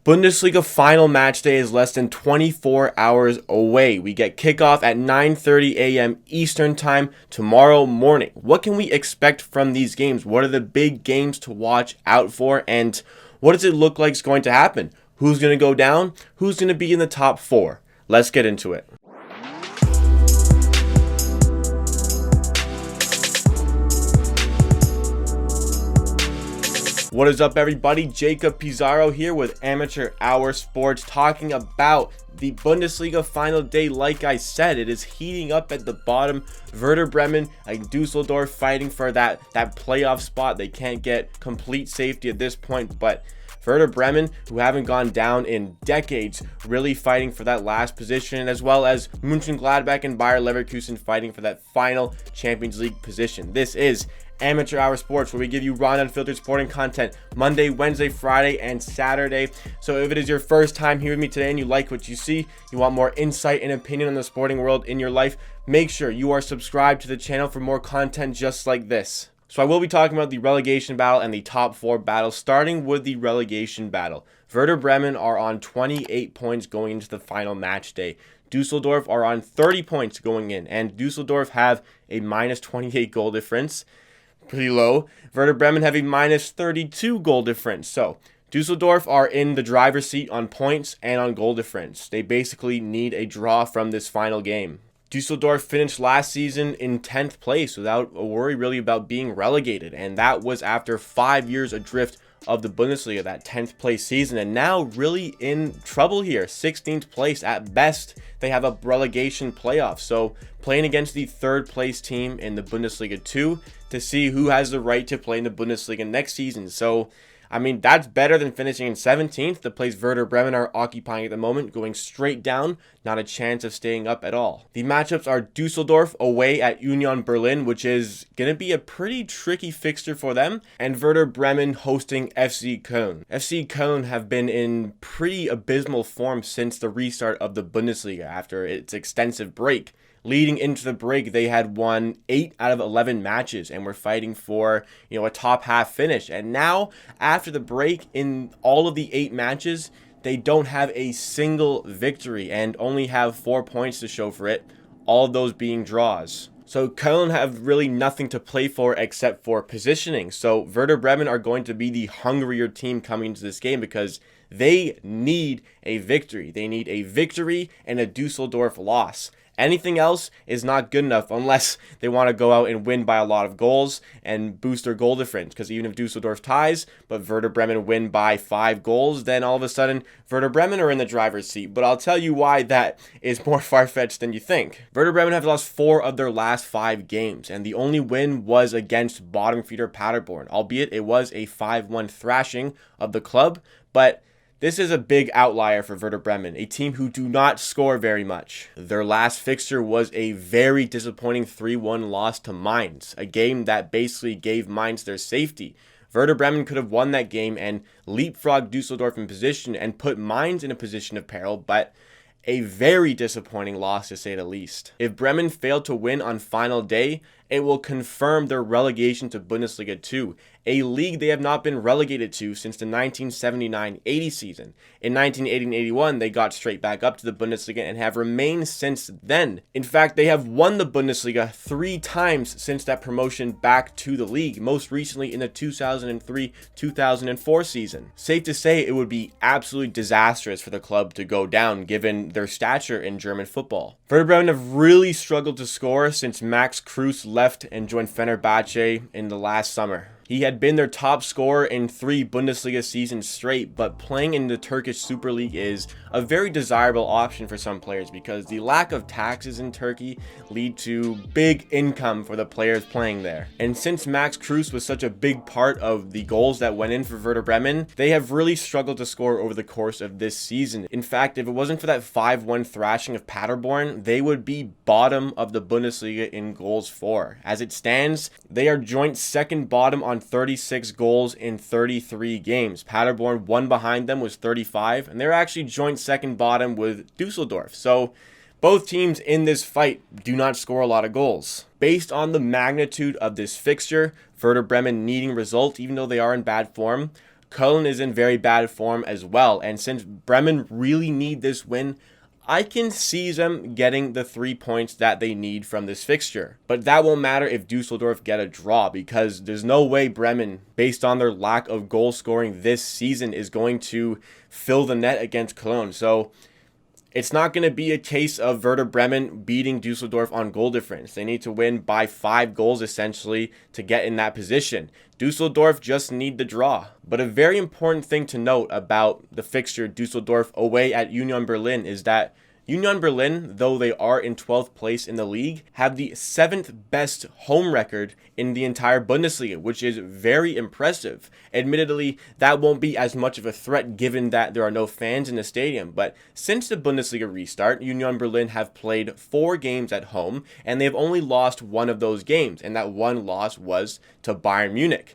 Bundesliga final match day is less than 24 hours away. We get kickoff at 9:30 a.m. Eastern Time tomorrow morning. What can we expect from these games? What are the big games to watch out for? And what does it look like is going to happen? Who's going to go down? Who's going to be in the top four? Let's get into it. What is up, everybody? Jacob Pizarro here with Amateur Hour Sports, talking about the Bundesliga final day. Like I said, it is heating up at the bottom. Werder Bremen and Dusseldorf fighting for that playoff spot. They can't get complete safety at this point, but Werder Bremen, who haven't gone down in decades, really fighting for that last position, as well as Mönchengladbach and Bayer Leverkusen fighting for that final Champions League position. This is Amateur Hour Sports, where we give you raw and unfiltered sporting content Monday, Wednesday, Friday, and Saturday. So if it is your first time here with me today and you like what you see, you want more insight and opinion on the sporting world in your life, make sure you are subscribed to the channel for more content just like this. So I will be talking about the relegation battle and the top four battle, starting with the relegation battle. Werder Bremen are on 28 points going into the final match day. Dusseldorf are on 30 points going in, and Dusseldorf have a minus 28 goal difference. Pretty low. Werder Bremen have a minus 32 goal difference. So Dusseldorf are in the driver's seat on points and on goal difference. They basically need a draw from this final game. Dusseldorf finished last season in 10th place without a worry really about being relegated, and that was after 5 years adrift of the Bundesliga, that 10th place season, and now really in trouble here. 16th place at best. They have a relegation playoff, so playing against the third place team in the Bundesliga 2 to see who has the right to play in the Bundesliga next season. So I mean, that's better than finishing in 17th, the place Werder Bremen are occupying at the moment, going straight down, not a chance of staying up at all. The matchups are Dusseldorf away at Union Berlin, which is going to be a pretty tricky fixture for them, and Werder Bremen hosting FC Köln. FC Köln have been in pretty abysmal form since the restart of the Bundesliga after its extensive break. Leading into the break, they had won 8 out of 11 matches and were fighting for, a top half finish. And now, after the break, in all of the 8 matches, they don't have a single victory and only have 4 points to show for it, all of those being draws. So Köln have really nothing to play for except for positioning. So Werder Bremen are going to be the hungrier team coming into this game because they need a victory. They need a victory and a Dusseldorf loss. Anything else is not good enough unless they want to go out and win by a lot of goals and boost their goal difference. Because even if Dusseldorf ties, but Werder Bremen win by 5 goals, then all of a sudden Werder Bremen are in the driver's seat. But I'll tell you why that is more far-fetched than you think. Werder Bremen have lost 4 of their last 5 games, and the only win was against bottom feeder Paderborn, albeit it was a 5-1 thrashing of the club, but this is a big outlier for Werder Bremen, a team who do not score very much. Their last fixture was a very disappointing 3-1 loss to Mainz, a game that basically gave Mainz their safety. Werder Bremen could have won that game and leapfrogged Dusseldorf in position and put Mainz in a position of peril, but a very disappointing loss to say the least. If Bremen failed to win on final day, it will confirm their relegation to Bundesliga 2, a league they have not been relegated to since the 1979-80 season. In 1980-81, they got straight back up to the Bundesliga and have remained since then. In fact, they have won the Bundesliga 3 times since that promotion back to the league, most recently in the 2003-2004 season. Safe to say it would be absolutely disastrous for the club to go down given their stature in German football. Werder Bremen have really struggled to score since Max Kruse left and joined Fenerbahce in the last summer. He had been their top scorer in 3 Bundesliga seasons straight, but playing in the Turkish Super League is a very desirable option for some players because the lack of taxes in Turkey lead to big income for the players playing there. And since Max Kruse was such a big part of the goals that went in for Werder Bremen, they have really struggled to score over the course of this season. In fact, if it wasn't for that 5-1 thrashing of Paderborn, they would be bottom of the Bundesliga in goals for. As it stands, they are joint second bottom on 36 goals in 33 games. Paderborn, one behind them, was 35, and they're actually joint second bottom with Dusseldorf. So both teams in this fight do not score a lot of goals. Based on the magnitude of this fixture, Werder Bremen needing result, even though they are in bad form, Köln is in very bad form as well, and since Bremen really need this win, I can see them getting the 3 points that they need from this fixture. But that won't matter if Dusseldorf get a draw, because there's no way Bremen, based on their lack of goal scoring this season, is going to fill the net against Cologne. So it's not going to be a case of Werder Bremen beating Dusseldorf on goal difference. They need to win by 5 goals essentially to get in that position. Dusseldorf just need the draw. But a very important thing to note about the fixture Dusseldorf away at Union Berlin is that Union Berlin, though they are in 12th place in the league, have the 7th best home record in the entire Bundesliga, which is very impressive. Admittedly, that won't be as much of a threat given that there are no fans in the stadium, but since the Bundesliga restart, Union Berlin have played 4 games at home, and they've only lost 1 of those games, and that one loss was to Bayern Munich.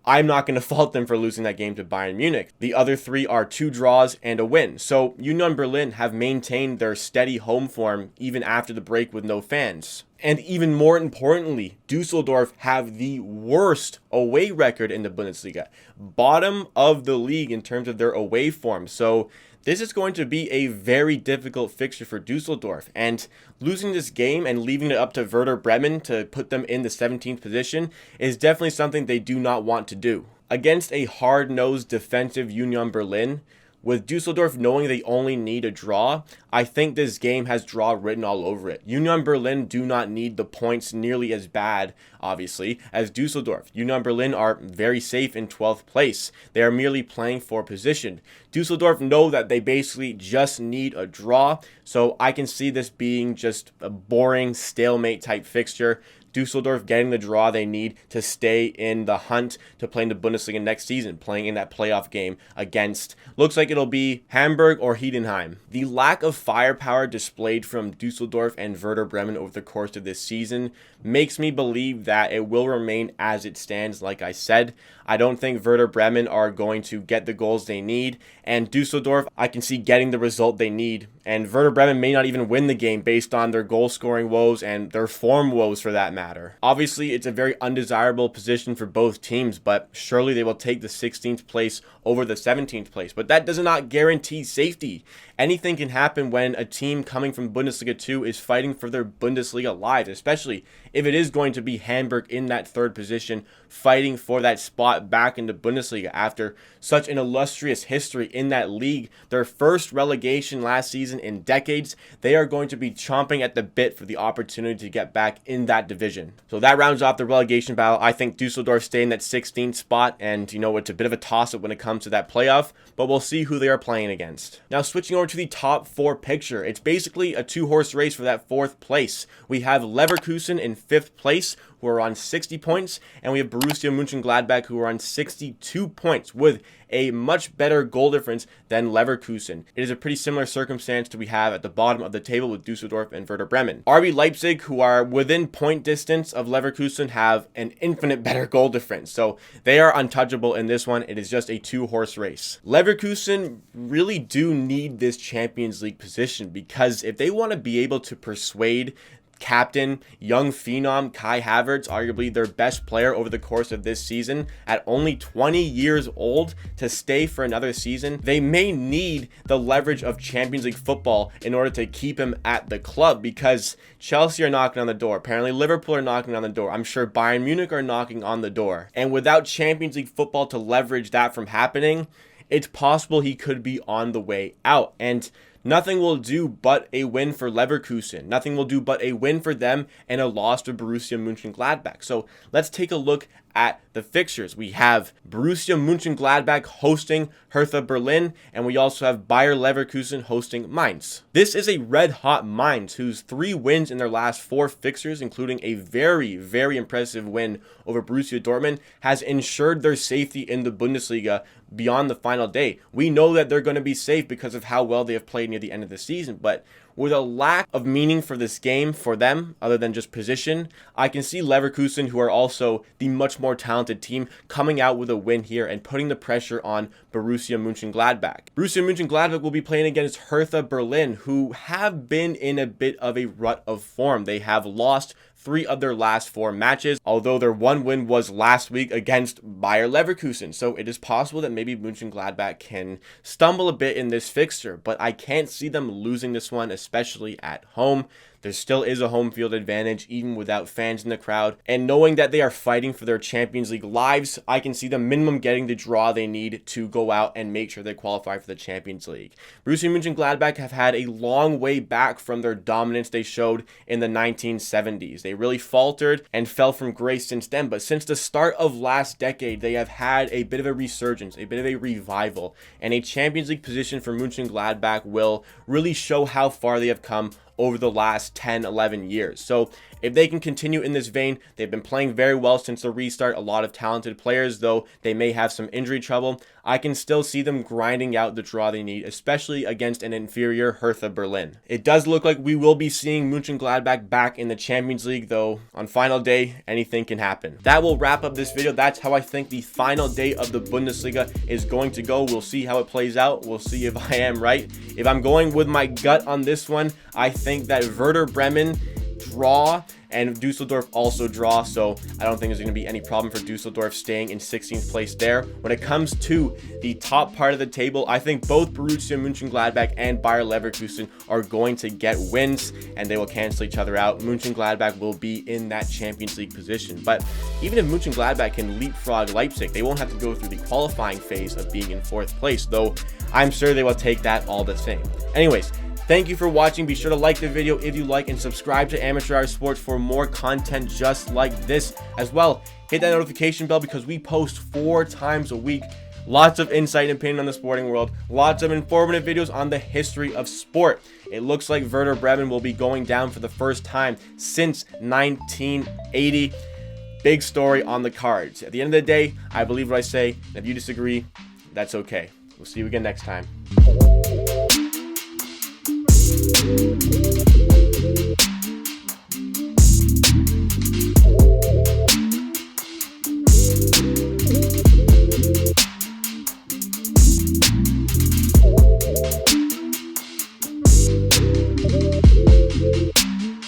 I'm not going to fault them for losing that game to Bayern Munich. The other 3 are 2 draws and a win. So Union Berlin have maintained their steady home form even after the break with no fans. And even more importantly, Dusseldorf have the worst away record in the Bundesliga. Bottom of the league in terms of their away form. So this is going to be a very difficult fixture for Dusseldorf, and losing this game and leaving it up to Werder Bremen to put them in the 17th position is definitely something they do not want to do. Against a hard-nosed defensive Union Berlin, with Dusseldorf knowing they only need a draw, I think this game has draw written all over it. Union Berlin do not need the points nearly as bad, obviously, as Dusseldorf. Union Berlin are very safe in 12th place. They are merely playing for position. Dusseldorf know that they basically just need a draw, so I can see this being just a boring stalemate type fixture. Dusseldorf getting the draw they need to stay in the hunt to play in the Bundesliga next season, playing in that playoff game against, looks like it'll be Hamburg or Heidenheim. The lack of firepower displayed from Dusseldorf and Werder Bremen over the course of this season makes me believe that it will remain as it stands. Like I said, I don't think Werder Bremen are going to get the goals they need, and Dusseldorf I can see getting the result they need, and Werder Bremen may not even win the game based on their goal scoring woes and their form woes for that matter. Obviously, it's a very undesirable position for both teams, but surely they will take the 16th place over the 17th place. But that does not guarantee safety. Anything can happen when a team coming from Bundesliga 2 is fighting for their Bundesliga lives, especially if it is going to be Hamburg in that 3rd position, fighting for that spot back in the Bundesliga after such an illustrious history in that league. Their first relegation last season in decades, they are going to be chomping at the bit for the opportunity to get back in that division. So that rounds off the relegation battle. I think Dusseldorf stay in that 16th spot, and it's a bit of a toss-up when it comes to that playoff, but we'll see who they are playing against. Now switching over to the top 4 picture, it's basically a 2-horse race for that 4th place. We have Leverkusen in 5th place, who are on 60 points, and we have Borussia Mönchengladbach, who are on 62 points with a much better goal difference than Leverkusen. It is a pretty similar circumstance to we have at the bottom of the table with Dusseldorf and Werder Bremen. RB Leipzig, who are within point distance of Leverkusen, have an infinite better goal difference, so they are untouchable in this one. It is just a 2-horse race. Leverkusen really do need this Champions League position, because if they want to be able to persuade captain, young phenom Kai Havertz, arguably their best player over the course of this season, at only 20 years old, to stay for another season, they may need the leverage of Champions League football in order to keep him at the club, because Chelsea are knocking on the door. Apparently Liverpool are knocking on the door. I'm sure Bayern Munich are knocking on the door. And without Champions League football to leverage that from happening, it's possible he could be on the way out. And nothing will do but a win for Leverkusen. Nothing will do but a win for them and a loss to Borussia Mönchengladbach. So let's take a look at the fixtures. We have Borussia Mönchengladbach hosting Hertha Berlin, and we also have Bayer Leverkusen hosting Mainz. This is a red-hot Mainz, whose 3 wins in their last 4 fixtures, including a very, very impressive win over Borussia Dortmund, has ensured their safety in the Bundesliga beyond the final day. We know that they're going to be safe because of how well they have played near the end of the season, but with a lack of meaning for this game for them, other than just position, I can see Leverkusen, who are also the much more talented team, coming out with a win here and putting the pressure on Borussia Mönchengladbach. Borussia Mönchengladbach will be playing against Hertha Berlin, who have been in a bit of a rut of form. They have lost 3 of their last 4 matches, although their one win was last week against Bayer Leverkusen. So it is possible that maybe Mönchengladbach can stumble a bit in this fixture, but I can't see them losing this one, especially at home. There still is a home field advantage even without fans in the crowd. And knowing that they are fighting for their Champions League lives, I can see them minimum getting the draw they need to go out and make sure they qualify for the Champions League. Borussia Mönchengladbach have had a long way back from their dominance they showed in the 1970s. They really faltered and fell from grace since then. But since the start of last decade, they have had a bit of a resurgence, a bit of a revival. And a Champions League position for Mönchengladbach will really show how far they have come over the last 10-11 years. So if they can continue in this vein, they've been playing very well since the restart. A lot of talented players, though they may have some injury trouble. I can still see them grinding out the draw they need, especially against an inferior Hertha Berlin. It does look like we will be seeing Mönchengladbach back in the Champions League, though on final day, anything can happen. That will wrap up this video. That's how I think the final day of the Bundesliga is going to go. We'll see how it plays out. We'll see if I am right. If I'm going with my gut on this one, I think that Werder Bremen draw and Dusseldorf also draw, so I don't think there's going to be any problem for Dusseldorf staying in 16th place there. When it comes to the top part of the table, I think both Borussia Mönchengladbach and Bayer Leverkusen are going to get wins, and they will cancel each other out. Mönchengladbach will be in that Champions League position, but even if Mönchengladbach can leapfrog Leipzig, they won't have to go through the qualifying phase of being in 4th place, though I'm sure they will take that all the same. Anyways, thank you for watching. Be sure to like the video if you like and subscribe to Amateur Hour Sports for more content just like this. As well, hit that notification bell because we post 4 times a week. Lots of insight and opinion on the sporting world. Lots of informative videos on the history of sport. It looks like Werder Bremen will be going down for the first time since 1980. Big story on the cards. At the end of the day, I believe what I say. And if you disagree, that's okay. We'll see you again next time.